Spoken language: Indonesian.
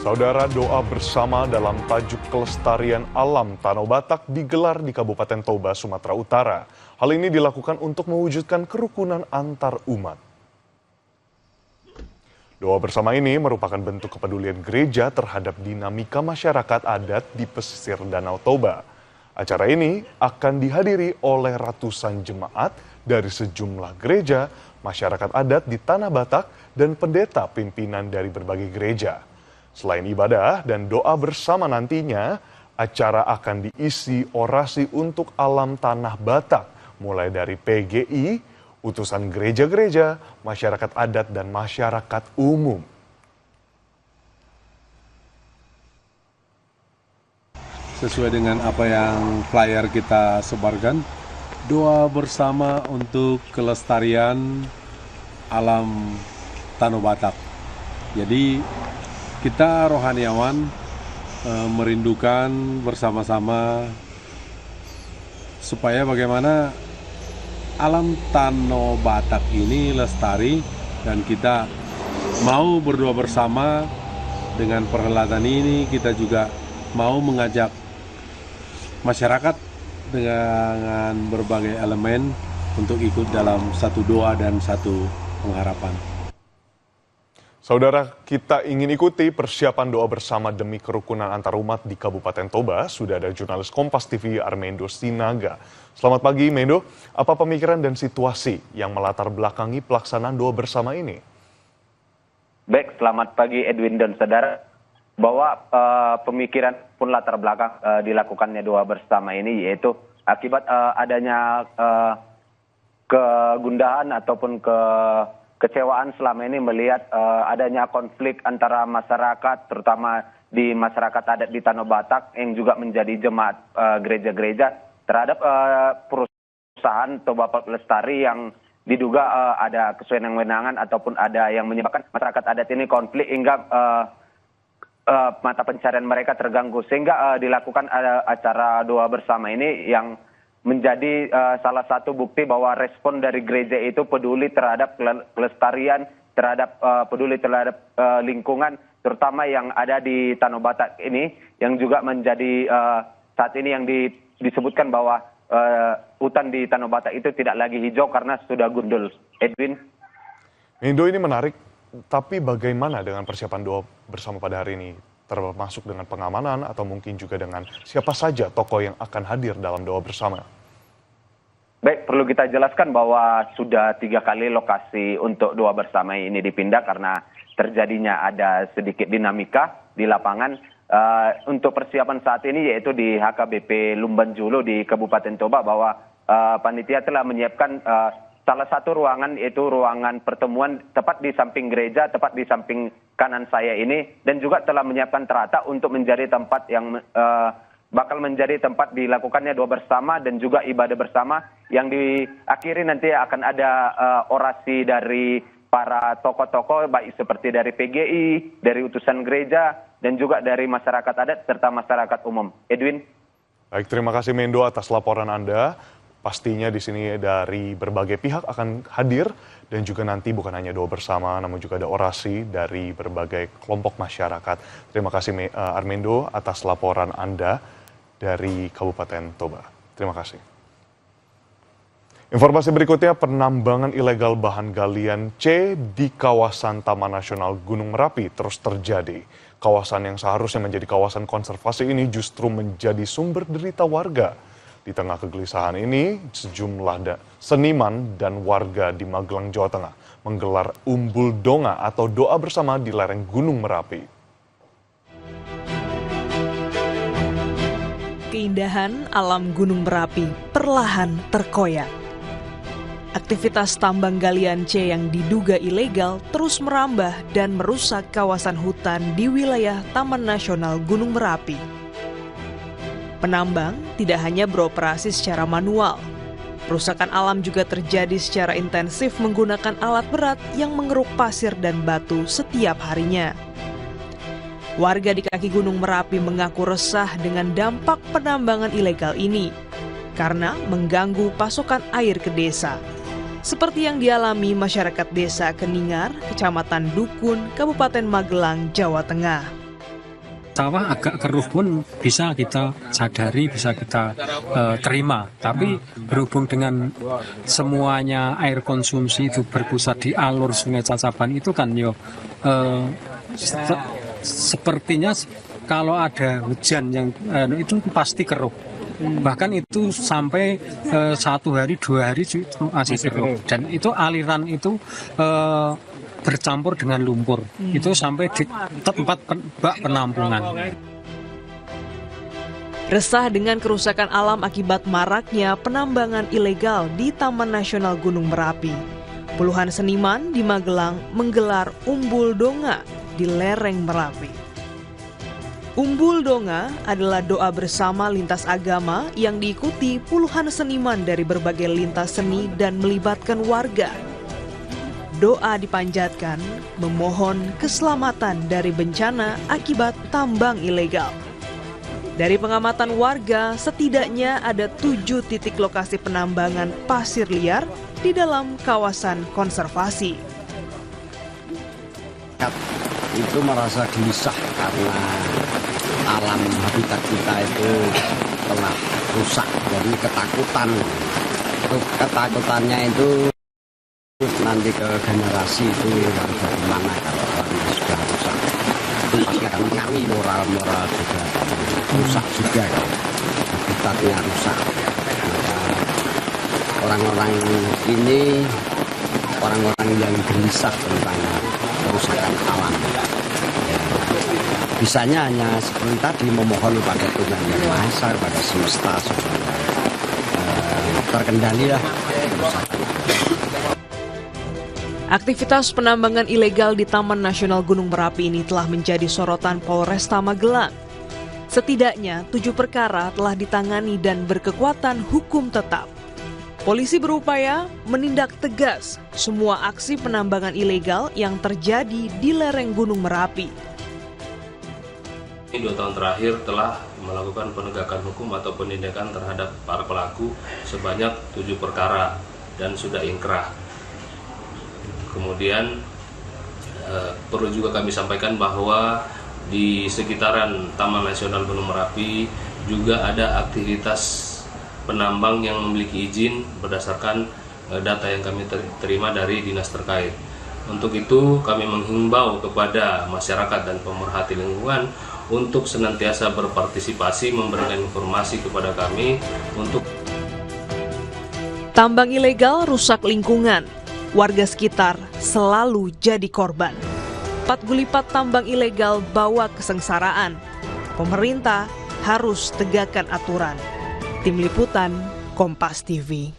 Saudara, doa bersama dalam tajuk kelestarian alam Danau Batak digelar di Kabupaten Toba, Sumatera Utara. Hal ini dilakukan untuk mewujudkan kerukunan antar umat. Doa bersama ini merupakan bentuk kepedulian gereja terhadap dinamika masyarakat adat di pesisir Danau Toba. Acara ini akan dihadiri oleh ratusan jemaat dari sejumlah gereja, masyarakat adat di Tanah Batak, dan pendeta pimpinan dari berbagai gereja. Selain ibadah dan doa bersama nantinya, acara akan diisi orasi untuk alam Tanah Batak, mulai dari PGI, utusan gereja-gereja, masyarakat adat, dan masyarakat umum. Sesuai dengan apa yang flyer kita sebarkan, doa bersama untuk kelestarian alam Tanah Batak. Jadi kita rohaniawan merindukan bersama-sama supaya bagaimana alam Tanah Batak ini lestari, dan kita mau berdoa bersama dengan perhelatan ini. Kita juga mau mengajak masyarakat dengan berbagai elemen untuk ikut dalam satu doa dan satu pengharapan. Saudara, kita ingin ikuti persiapan doa bersama demi kerukunan antarumat di Kabupaten Toba. Sudah ada jurnalis Kompas TV Armendo Sinaga. Selamat pagi, Mendo. Apa pemikiran dan situasi yang melatar belakangi pelaksanaan doa bersama ini? Baik, selamat pagi Edwin dan saudara. Bahwa pemikiran pun latar belakang dilakukannya doa bersama ini yaitu akibat adanya kegundahan ataupun kecewaan selama ini melihat adanya konflik antara masyarakat, terutama di masyarakat adat di Tanah Batak yang juga menjadi jemaat gereja-gereja terhadap perusahaan Toba Lestari yang diduga ada kewenangan ataupun ada yang menyebabkan masyarakat adat ini konflik hingga mata pencarian mereka terganggu, sehingga dilakukan acara doa bersama ini yang menjadi salah satu bukti bahwa respon dari gereja itu peduli terhadap kelestarian, peduli terhadap lingkungan, terutama yang ada di Tanah Batak ini, yang juga menjadi saat ini yang disebutkan bahwa hutan di Tanah Batak itu tidak lagi hijau karena sudah gundul. Edwin. Mendo, ini menarik, tapi bagaimana dengan persiapan doa bersama pada hari ini? Termasuk dengan pengamanan atau mungkin juga dengan siapa saja tokoh yang akan hadir dalam doa bersama? Baik, perlu kita jelaskan bahwa sudah 3 kali lokasi untuk doa bersama ini dipindah karena terjadinya ada sedikit dinamika di lapangan. Untuk persiapan saat ini yaitu di HKBP Lumban Julu di Kabupaten Toba, bahwa panitia telah menyiapkan salah satu ruangan, yaitu ruangan pertemuan tepat di samping gereja, tepat di samping kanan saya ini, dan juga telah menyiapkan terata untuk menjadi tempat yang bakal menjadi tempat dilakukannya doa bersama dan juga ibadah bersama, yang diakhiri nanti akan ada orasi dari para tokoh-tokoh, baik seperti dari PGI, dari utusan gereja, dan juga dari masyarakat adat serta masyarakat umum. Edwin. Baik, terima kasih Mendo atas laporan Anda. Pastinya di sini dari berbagai pihak akan hadir, dan juga nanti bukan hanya doa bersama, namun juga ada orasi dari berbagai kelompok masyarakat. Terima kasih Armendo atas laporan Anda dari Kabupaten Toba. Terima kasih. Informasi berikutnya, penambangan ilegal bahan galian C di kawasan Taman Nasional Gunung Merapi terus terjadi. Kawasan yang seharusnya menjadi kawasan konservasi ini justru menjadi sumber derita warga. Di tengah kegelisahan ini, sejumlah seniman dan warga di Magelang, Jawa Tengah menggelar umbul donga atau doa bersama di lereng Gunung Merapi. Keindahan alam Gunung Merapi perlahan terkoyak. Aktivitas tambang galian C yang diduga ilegal terus merambah dan merusak kawasan hutan di wilayah Taman Nasional Gunung Merapi. Penambang tidak hanya beroperasi secara manual. Perusakan alam juga terjadi secara intensif menggunakan alat berat yang mengeruk pasir dan batu setiap harinya. Warga di kaki Gunung Merapi mengaku resah dengan dampak penambangan ilegal ini karena mengganggu pasokan air ke desa. Seperti yang dialami masyarakat desa Keningar, Kecamatan Dukun, Kabupaten Magelang, Jawa Tengah. Sawah agak keruh pun bisa kita sadari, bisa kita terima. Tapi berhubung dengan semuanya air konsumsi itu berpusat di alur Sungai Cacaban itu kan sepertinya kalau ada hujan yang itu pasti keruh. Bahkan itu sampai 1 hari 2 hari masih keruh. Dan itu aliran itu bercampur dengan lumpur. Itu sampai di tempat bak penampungan. Resah dengan kerusakan alam akibat maraknya penambangan ilegal di Taman Nasional Gunung Merapi. Puluhan seniman di Magelang menggelar Umbul Donga di lereng Merapi. Umbul Donga adalah doa bersama lintas agama yang diikuti puluhan seniman dari berbagai lintas seni dan melibatkan warga. Doa dipanjatkan memohon keselamatan dari bencana akibat tambang ilegal. Dari pengamatan warga, setidaknya ada 7 titik lokasi penambangan pasir liar di dalam kawasan konservasi. Itu merasa gelisah karena alam habitat kita itu telah rusak, jadi ketakutan. Ketakutannya itu nanti ke generasi itu harus bagaimana kalau alamnya sudah rusak. Itu pasti akan mengaruhi moral juga rusak juga kan. Habitatnya rusak. Maka orang-orang ini orang-orang yang gelisah tentang kerusakan alam. Ya, bisanya hanya seperti tadi memohon kepada Tuhan Yang Maha Esa, kepada semesta supaya terkendalilah kerusakan. Aktivitas penambangan ilegal di Taman Nasional Gunung Merapi ini telah menjadi sorotan Polresta Magelang. Setidaknya 7 perkara telah ditangani dan berkekuatan hukum tetap. Polisi berupaya menindak tegas semua aksi penambangan ilegal yang terjadi di lereng Gunung Merapi. 2 tahun terakhir telah melakukan penegakan hukum atau penindakan terhadap para pelaku sebanyak 7 perkara dan sudah inkrah. Kemudian perlu juga kami sampaikan bahwa di sekitaran Taman Nasional Gunung Merapi juga ada aktivitas penambang yang memiliki izin berdasarkan data yang kami terima dari dinas terkait. Untuk itu kami menghimbau kepada masyarakat dan pemerhati lingkungan untuk senantiasa berpartisipasi memberikan informasi kepada kami untuk Tambang ilegal rusak lingkungan. Warga sekitar selalu jadi korban. Patgulipat tambang ilegal bawa kesengsaraan. Pemerintah harus tegakkan aturan. Tim Liputan, Kompas TV.